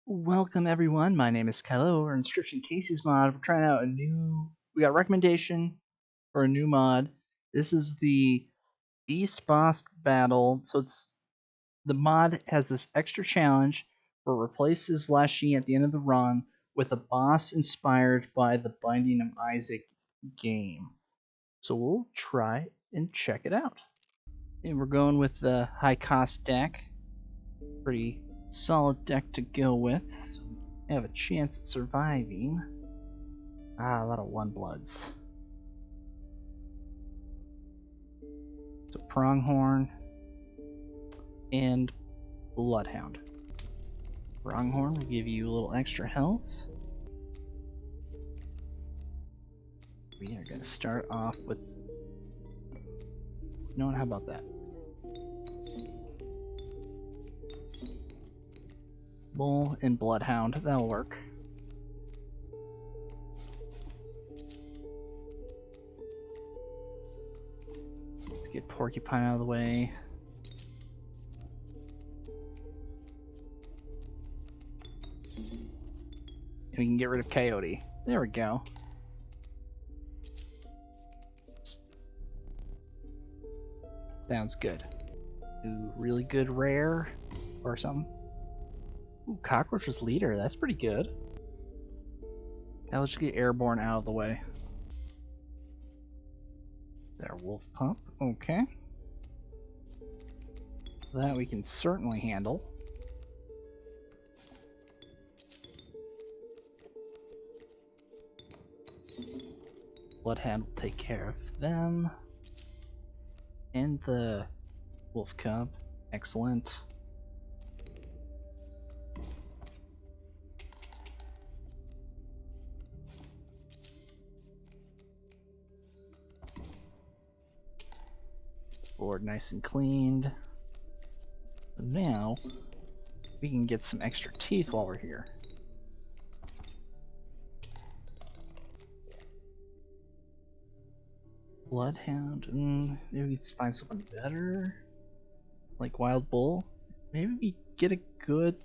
Welcome everyone, my name is Kylo, or Inscryption Kaycee's mod. We're trying out we got a recommendation for a new mod. This is the Beast Boss Battle, so the mod has this extra challenge where it replaces Leshy at the end of the run with a boss inspired by the Binding of Issac game. So we'll try and check it out. And we're going with the high cost deck. Pretty solid deck to go with, so we have a chance at surviving. A lot of one bloods. So Pronghorn and Bloodhound. Pronghorn will give you a little extra health. We are going to start off with... No, how about that? Bull and Bloodhound, that'll work. Let's get Porcupine out of the way. And we can get rid of Coyote. There we go. Sounds good. Ooh, really good rare or something. Ooh, Cockroach was leader. That's pretty good. Now let's just get Airborne out of the way. There, Wolf Pup. Okay. That we can certainly handle. Bloodhound will take care of them. And the Wolf Cub. Excellent. Board nice and cleaned. So now we can get some extra teeth while we're here. Bloodhound. Maybe we can find something better, like Wild Bull. Maybe we get a good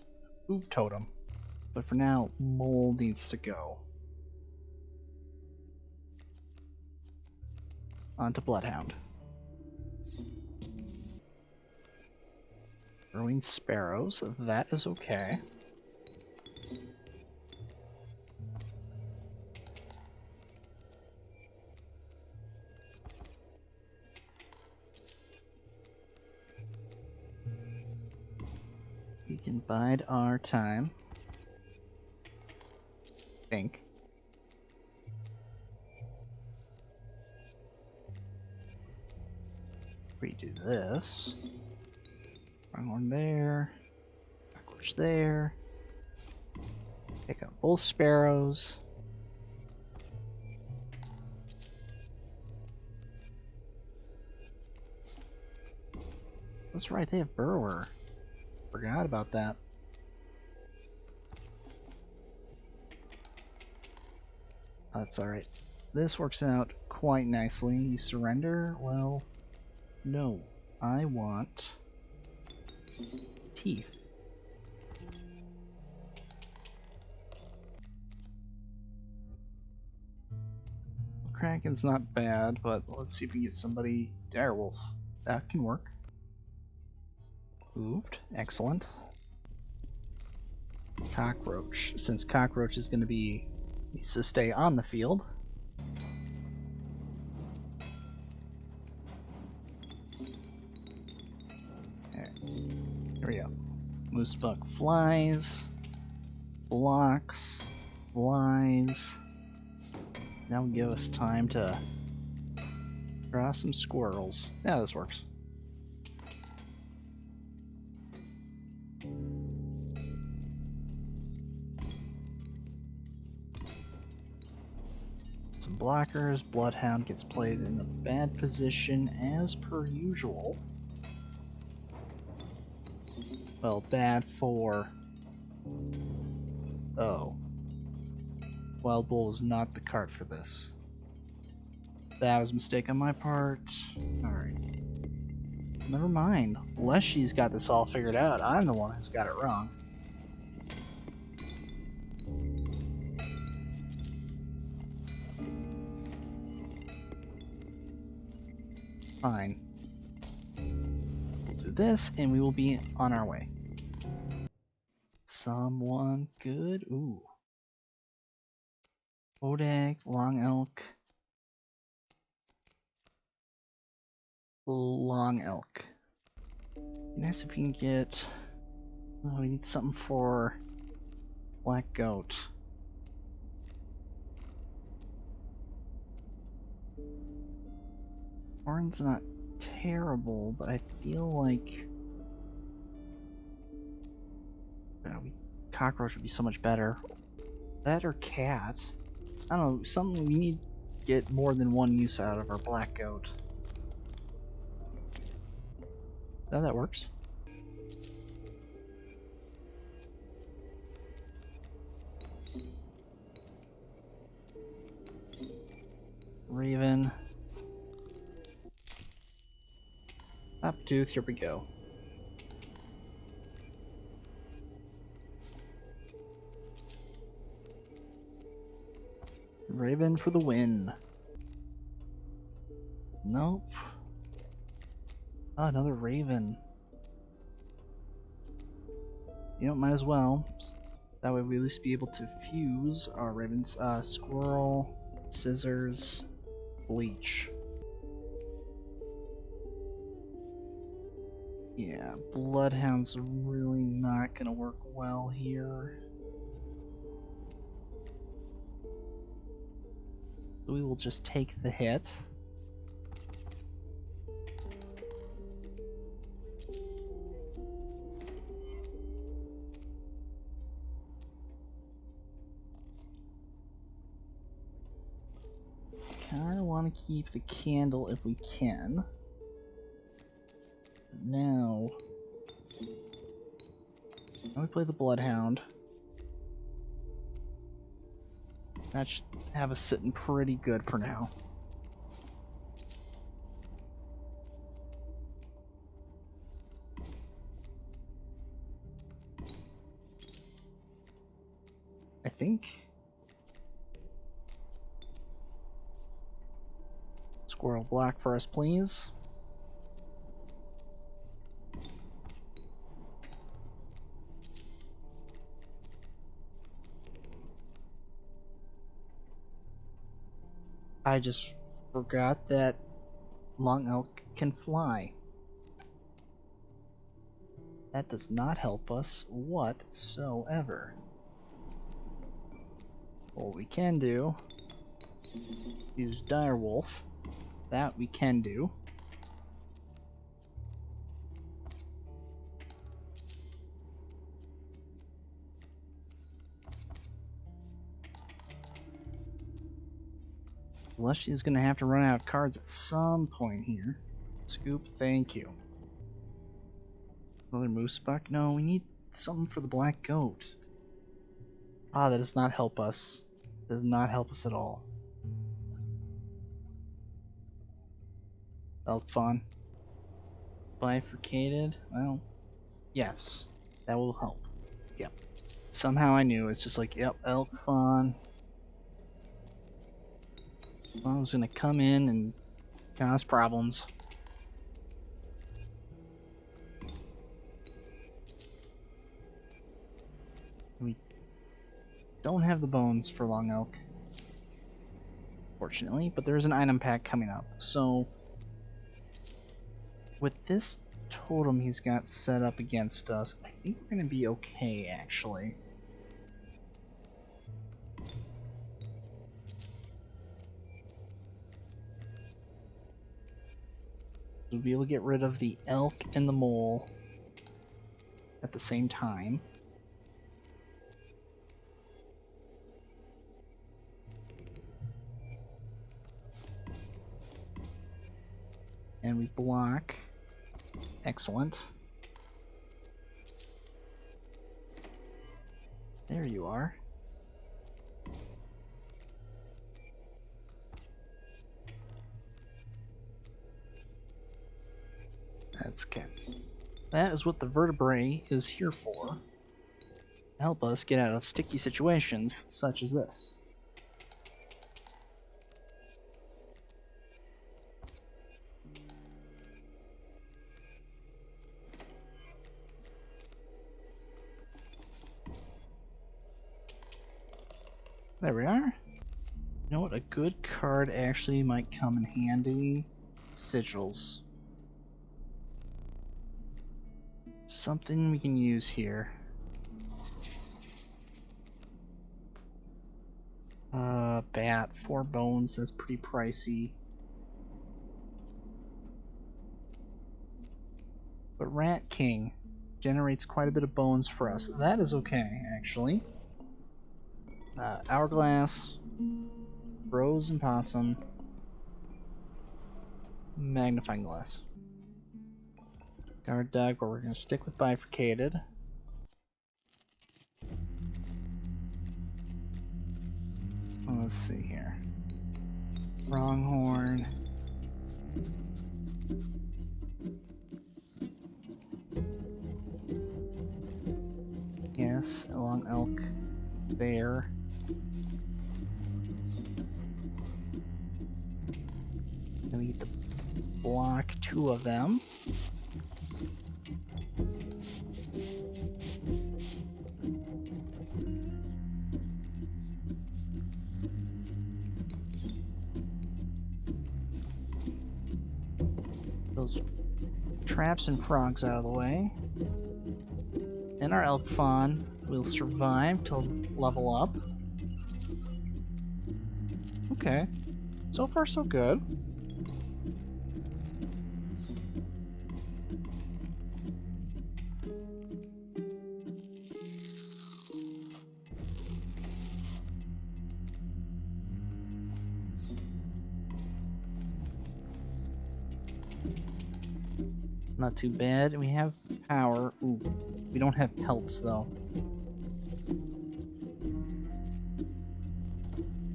move totem. But for now, Mole needs to go. On to Bloodhound. Throwing sparrows, that is okay. We can bide our time. Think. Redo this. Pronghorn there. Cockroach there. Pick up both sparrows. That's right, they have Burrower. Forgot about that. That's alright. This works out quite nicely. You surrender? Well, no. I want teeth. Kraken's not bad, but let's see if we can get somebody. Direwolf. That can work. Moved. Excellent. Cockroach. Since Cockroach is going to be... needs to stay on the field. There we go. Moosebuck flies. Blocks. Flies. That'll give us time to draw some squirrels. Yeah, this works. Some blockers. Bloodhound gets played in the bad position as per usual. Well, bad for... Oh. Wild Bull is not the card for this. That was a mistake on my part. Alright. Never mind. Leshy's got this all figured out. I'm the one who's got it wrong. Fine. We'll do this, and we will be on our way. Someone good? Ooh. Odag, Long Elk. Long Elk. Nice if we can get... Oh, we need something for Black Goat. Horn's not terrible, but I feel like cockroach would be so much better. That or cat. I don't know, something we need to get more than one use out of our Black Goat. Now that works. Raven. Tooth, here we go. Raven for the win. Nope. Oh, another Raven. You know, might as well. That way we at least be able to fuse our Ravens. Squirrel, scissors, bleach. Yeah, Bloodhound's really not gonna work well here. So we will just take the hit. Kinda want to keep the candle if we can. Now we play the Bloodhound. That should have us sitting pretty good for now. I think. Squirrel black for us, please. I just forgot that Long Elk can fly. That does not help us whatsoever. What we can do, use Direwolf. That we can do. Lushy is going to have to run out of cards at some point here. Scoop, thank you. Another moose buck? No, we need something for the Black Goat. Ah, that does not help us. Does not help us at all. Elk Fawn. Bifurcated? Well, yes. That will help. Yep. Somehow I knew. It's just like, yep, Elk Fawn. Fawn's gonna come in and cause problems. We don't have the bones for Long Elk, fortunately, but there's an item pack coming up. So, with this totem he's got set up against us, I think we're gonna be okay, actually. We'll be able to get rid of the elk and the mole at the same time. And we block. Excellent. There you are. That's okay. That is what the vertebrae is here for. To help us get out of sticky situations such as this. There we are. You know what? A good card actually might come in handy. Sigils. Something we can use here. Bat, 4 bones, that's pretty pricey. But Rat King generates quite a bit of bones for us. That is okay, actually. Hourglass, Rose and Possum, Magnifying Glass. Guard Dog, but we're going to stick with Bifurcated. Let's see here. Pronghorn. Yes, Long Elk. Bear. Then we get to block 2 of them. Those traps and frogs out of the way. And our Elk Fawn will survive till level up. Okay. So far, so good. Not too bad. We have power. Ooh, we don't have pelts though.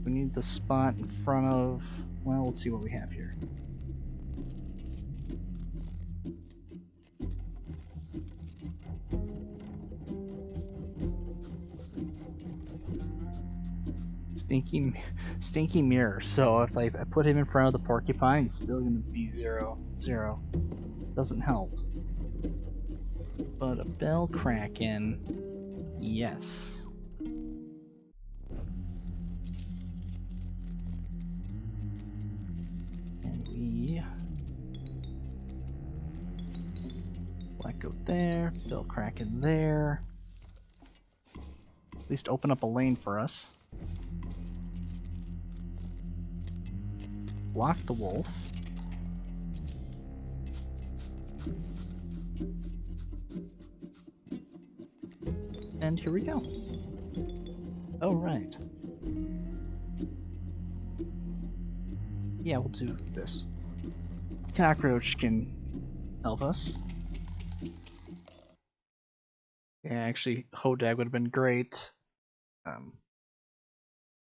We need the spot in front of... Well, let's see what we have here. Stinky mirror. So if I put him in front of the porcupine, he's still gonna be 0-0. Doesn't help. But a bell kraken, yes. And we black goat there, bell kraken there. At least open up a lane for us. Block the wolf. And here we go. Oh, right. Yeah, we'll do this. Cockroach can help us. Yeah, actually, Hodag would have been great.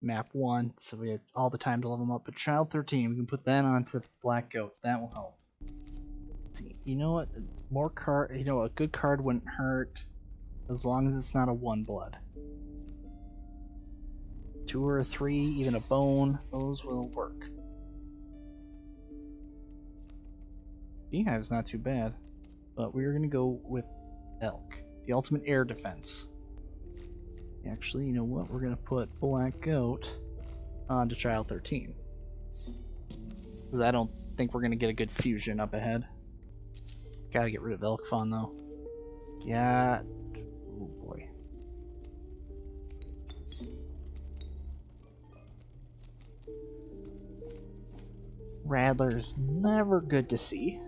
Map 1, so we had all the time to level them up. But Child 13, we can put that onto Black Goat. That will help. See, you know what? More card. You know, a good card wouldn't hurt. As long as it's not a 1-blood. 2 or 3, even a bone, those will work. Beehive's not too bad, but we're going to go with Elk, the ultimate air defense. Actually, you know what? We're going to put Black Goat onto Child 13. Because I don't think we're going to get a good fusion up ahead. Gotta get rid of Elk Fawn, though. Yeah. Oh boy. Rattler is never good to see.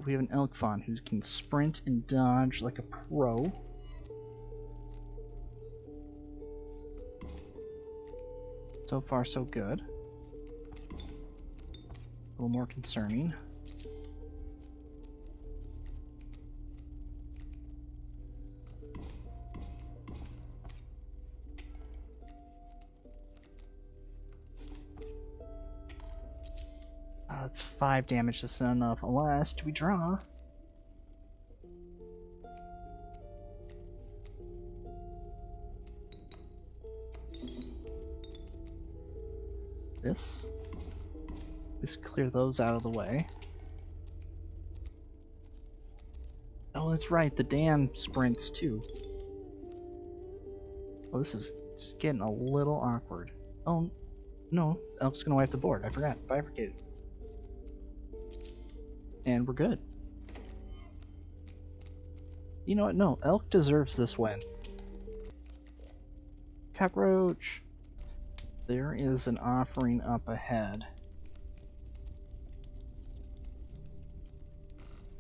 We have an Elk Fawn who can sprint and dodge like a pro. So far, so good. A little more concerning. That's 5 damage, that's not enough. Unless, do we draw? This? Just clear those out of the way. Oh, that's right, the Dan sprints too. Well, this is just getting a little awkward. Oh, no. Elk's gonna wipe the board. I forgot. Bifurcated. And we're good. You know what? No. Elk deserves this win. Cockroach. There is an offering up ahead.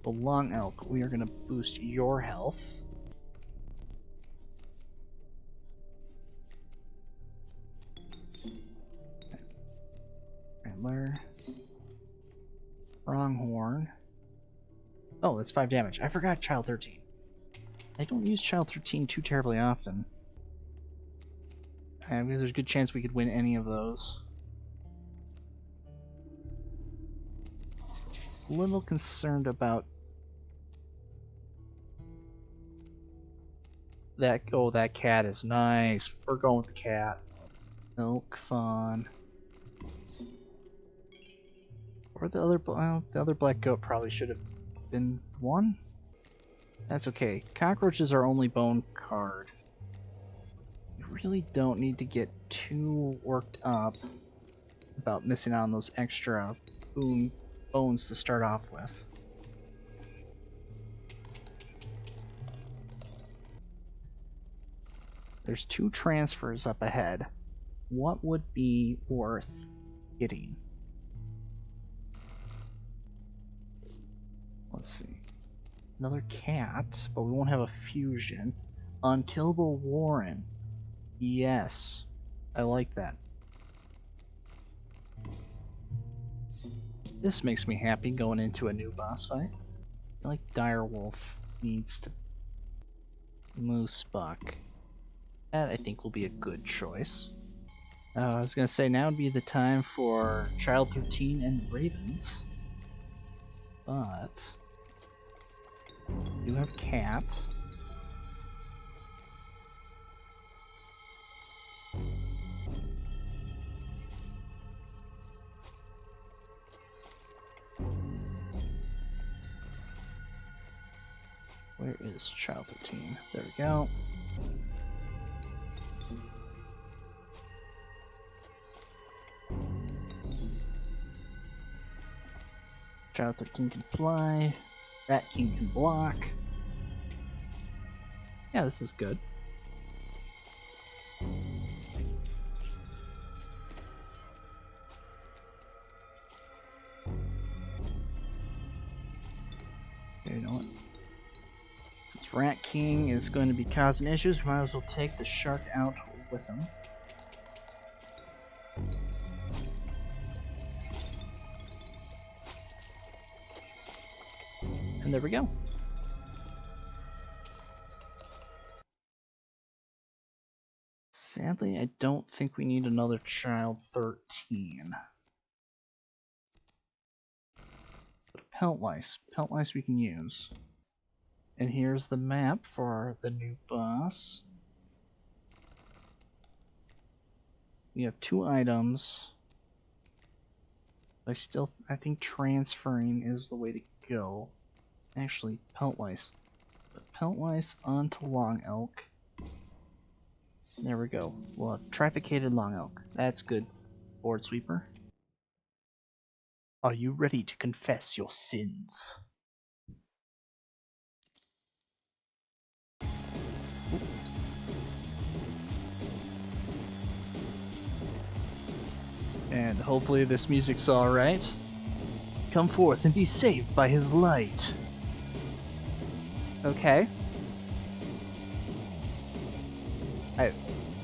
The long elk, we are going to boost your health. Antler. Pronghorn. Oh, that's 5 damage. I forgot Child 13. I don't use Child 13 too terribly often. There's a good chance we could win any of those. A little concerned about that. Oh, that cat is nice. We're going with the cat. Milk fawn. Or the other, well, the other black goat probably should have been the one. That's okay. Cockroach is our only bone card. We really don't need to get too worked up about missing out on those extra bones to start off with. There's 2 transfers up ahead. What would be worth getting? Let's see. Another cat, but we won't have a fusion. Unkillable Warren. Yes. I like that. This makes me happy going into a new boss fight. I feel like Direwolf needs to Moose Buck. That I think will be a good choice. I was gonna say now would be the time for Child 13 and Ravens. But you have cat. Where is Child 13? There we go. Child 13 can fly. Rat King can block. Yeah, this is good. Okay, you know what? Since Rat King is going to be causing issues, we might as well take the shark out with him. And there we go. Sadly, I don't think we need another Child 13. But Pelt Lice. Pelt Lice we can use. And here's the map for the new boss. We have 2 items. I think transferring is the way to go. Actually, Pelt Lice. Put Pelt Lice onto Long Elk. There we go. Well, Trafficated Long Elk. That's good. Board Sweeper. Are you ready to confess your sins? And hopefully this music's alright. Come forth and be saved by his light. Okay.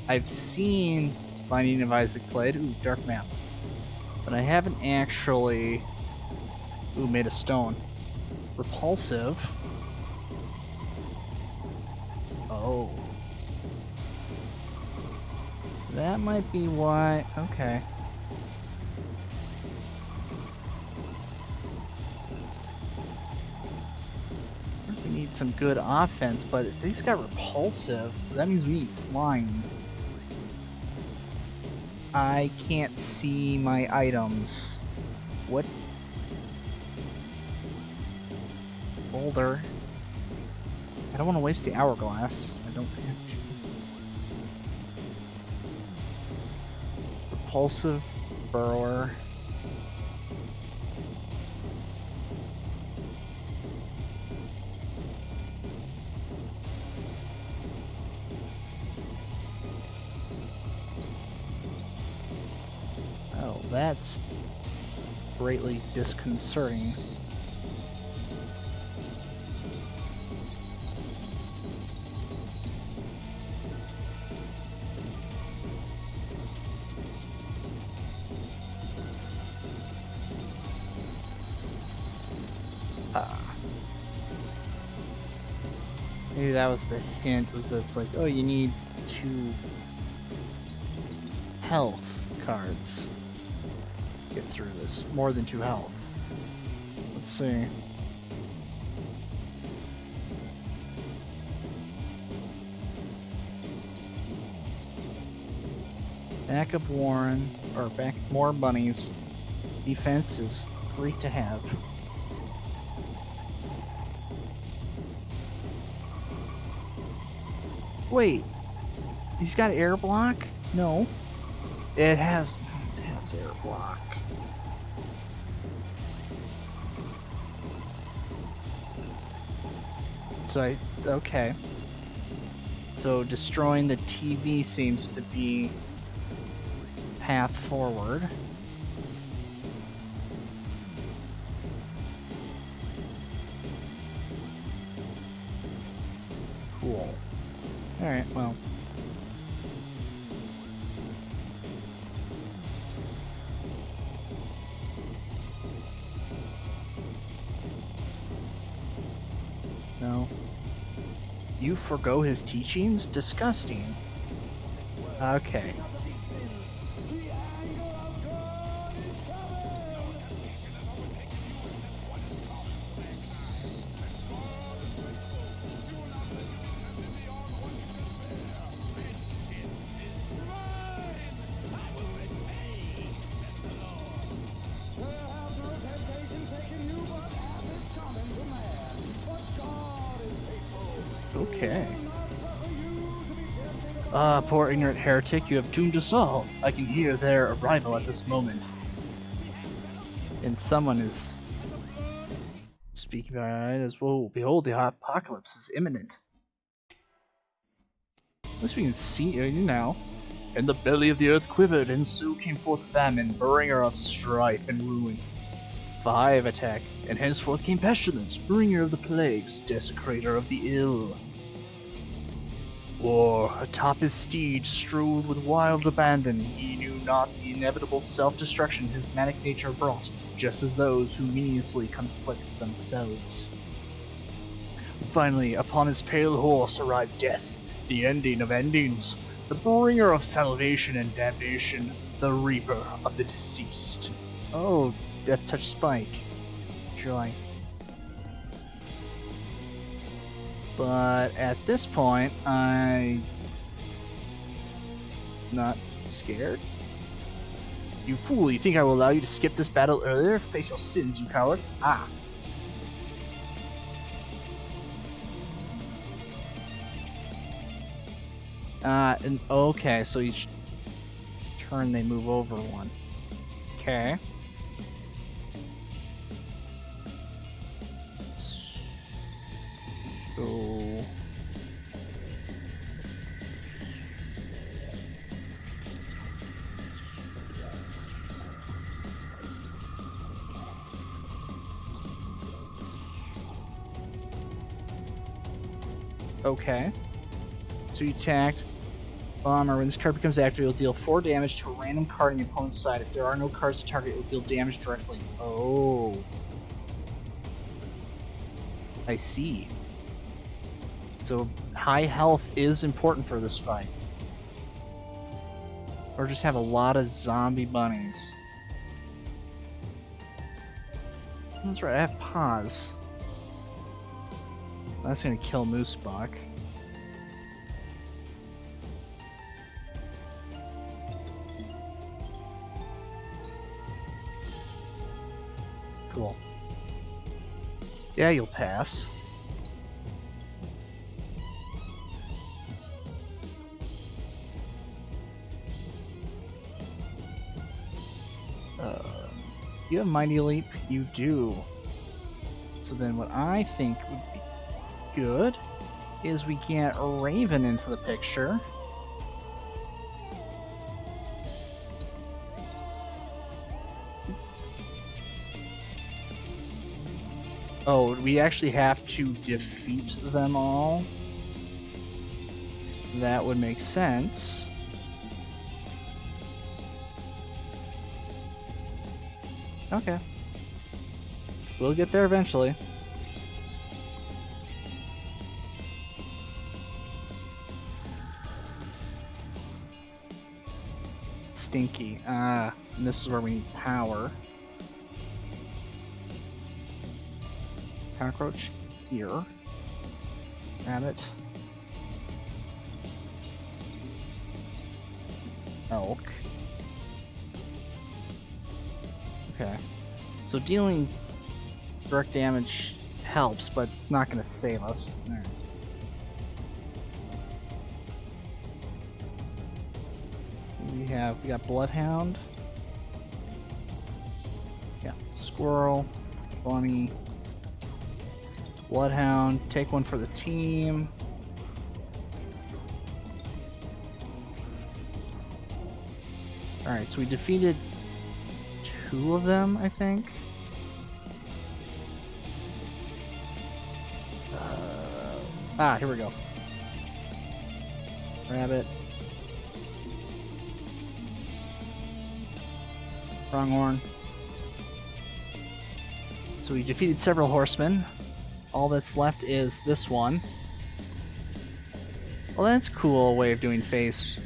I've seen Binding of Issac played. Ooh, dark map. But I haven't actually... Ooh, made a stone. Repulsive. Oh. That might be why... Okay. We need some good offense, but if he's got repulsive, that means we need flying. I can't see my items. What? Boulder. I don't want to waste the hourglass. I don't have to. Repulsive burrower. Oh, that's greatly disconcerting. Maybe that was the hint, was that it's like, oh, you need 2 health cards to get through this. More than 2 health. Let's see. Backup Warren, or back more bunnies. Defense is great to have. Wait, he's got air block? No. It has air block. So okay. So destroying the TV seems to be path forward. Cool. Alright, well. No. You forgo his teachings? Disgusting. Okay. Okay. Ah, poor ignorant heretic, you have doomed us all. I can hear their arrival at this moment. And someone is speaking by as well. Behold, the apocalypse is imminent. At least we can see you now. And the belly of the earth quivered, and so came forth famine, bringer of strife and ruin. 5 attack, and henceforth came pestilence, bringer of the plagues, desecrator of the ill. War, atop his steed, strode with wild abandon, he knew not the inevitable self-destruction his manic nature brought, just as those who meaninglessly conflict themselves. Finally, upon his pale horse arrived death, the ending of endings, the bringer of salvation and damnation, the reaper of the deceased. Oh, Death Touch Spike. Joy. But at this point, I'm not scared. You fool, you think I will allow you to skip this battle earlier? Face your sins, you coward. Ah. And okay, so each turn they move over one. Okay. So... Okay. So you attacked. Bomber. When this card becomes active, you'll deal 4 damage to a random card on your opponent's side. If there are no cards to target, you'll deal damage directly. Oh. I see. So high health is important for this fight. Or just have a lot of zombie bunnies. That's right, I have pause. That's gonna kill Moosebuck. Cool. Yeah, you'll pass. You have Mighty Leap? You do. So then what I think would be good is we get Raven into the picture. Oh, we actually have to defeat them all? That would make sense. Okay. We'll get there eventually. Stinky. And this is where we need power. Cockroach here. Rabbit. Elk. Okay. So dealing direct damage helps, but it's not going to save us. Right. We got Bloodhound. Yeah, Squirrel, Bunny, Bloodhound. Take one for the team. Alright, so we defeated 2 of them, I think. Here we go. Rabbit. Pronghorn. So we defeated several horsemen. All that's left is this one. Well, that's a cool way of doing phase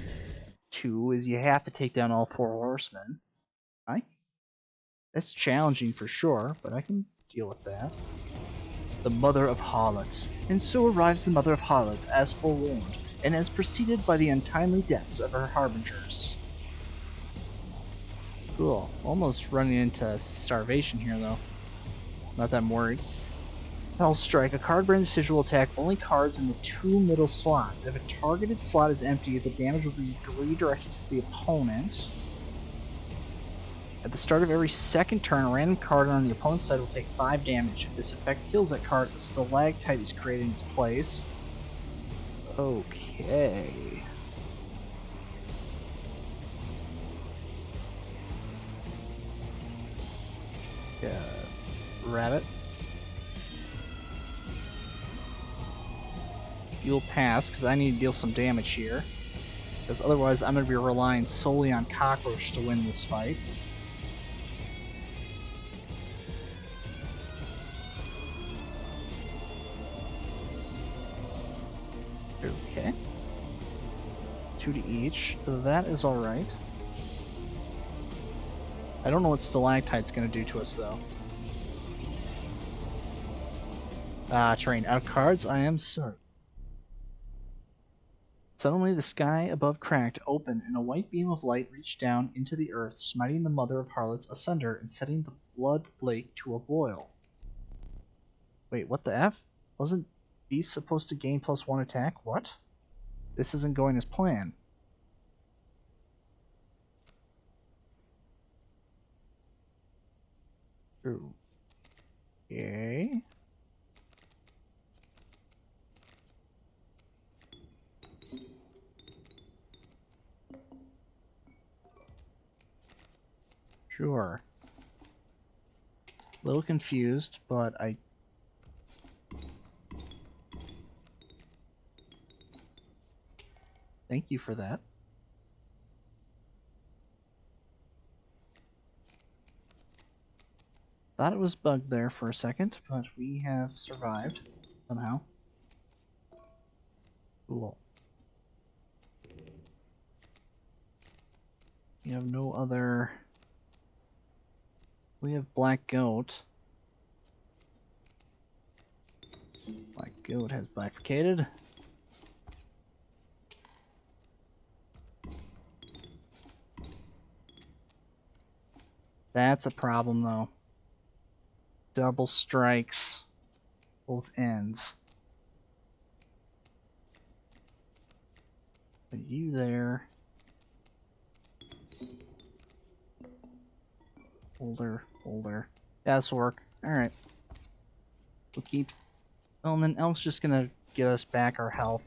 2, is you have to take down all 4 horsemen. That's challenging for sure, but I can deal with that. The Mother of Harlots. And so arrives the Mother of Harlots, as forewarned, and as preceded by the untimely deaths of her harbingers. Cool. Almost running into starvation here, though. Not that I'm worried. Hell Strike. A card brand decision will attack only cards in the 2 middle slots. If a targeted slot is empty, the damage will be redirected to the opponent. At the start of every second turn, a random card on the opponent's side will take 5 damage. If this effect kills that card, a stalactite is created in its place. Okay. Rabbit. You'll pass, because I need to deal some damage here. Because otherwise I'm going to be relying solely on Cockroach to win this fight. Okay. 2 to each. That is alright. I don't know what Stalactite's going to do to us, though. Terrain. Out of cards? I am sorry. Suddenly the sky above cracked open, and a white beam of light reached down into the earth, smiting the Mother of Harlots asunder and setting the blood lake to a boil. Wait, what the F? Wasn't Beast supposed to gain +1 attack? What? This isn't going as planned. Okay. Sure. A little confused, but I... Thank you for that. Thought it was bugged there for a second, but we have survived somehow. Cool. We have no other... We have Black Goat. Black Goat has bifurcated. That's a problem, though. Double strikes both ends. Put you there. Boulder, boulder. That's work. Alright. We'll keep... Well, and then Elk's just gonna get us back our health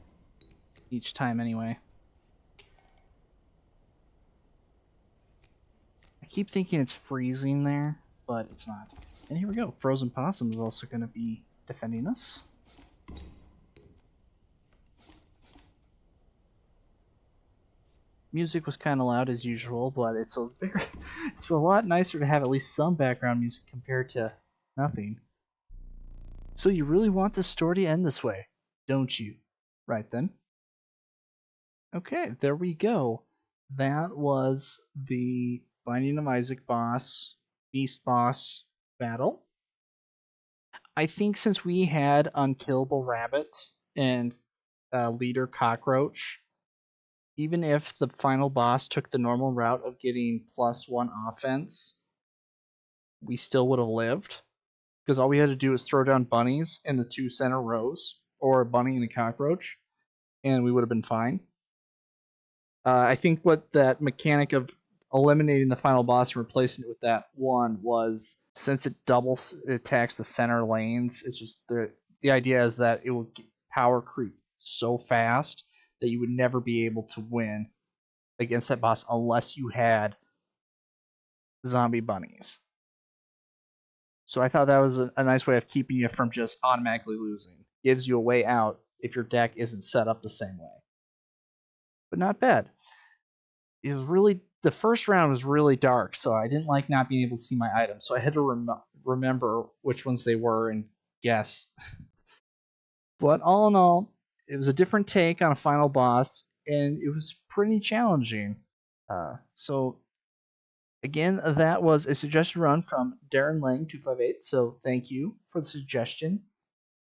each time anyway. I keep thinking it's freezing there, but it's not. And here we go. Frozen Possum is also going to be defending us. Music was kind of loud as usual, but it's a lot nicer to have at least some background music compared to nothing. So you really want this story to end this way, don't you? Right then. Okay, there we go. That was the Binding of Issac boss, Beast boss battle. I think since we had unkillable rabbits and leader cockroach, even if the final boss took the normal route of getting +1 offense, we still would have lived. Because all we had to do was throw down bunnies in the 2 center rows, or a bunny and a cockroach, and we would have been fine. I think what that mechanic of eliminating the final boss and replacing it with that one was, since it attacks the center lanes, it's just the idea is that it will power creep so fast that you would never be able to win against that boss unless you had zombie bunnies. So I thought that was a nice way of keeping you from just automatically losing. Gives you a way out if your deck isn't set up the same way. But not bad. It was really, the first round was really dark, so I didn't like not being able to see my items. So I had to remember which ones they were and guess. But all in all, it was a different take on a final boss, and it was pretty challenging. So again, that was a suggested run from Darren Lang 258. So thank you for the suggestion.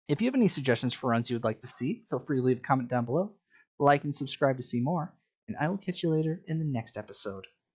If you have any suggestions for runs you would like to see, feel free to leave a comment down below. Like and subscribe to see more, and I will catch you later in the next episode.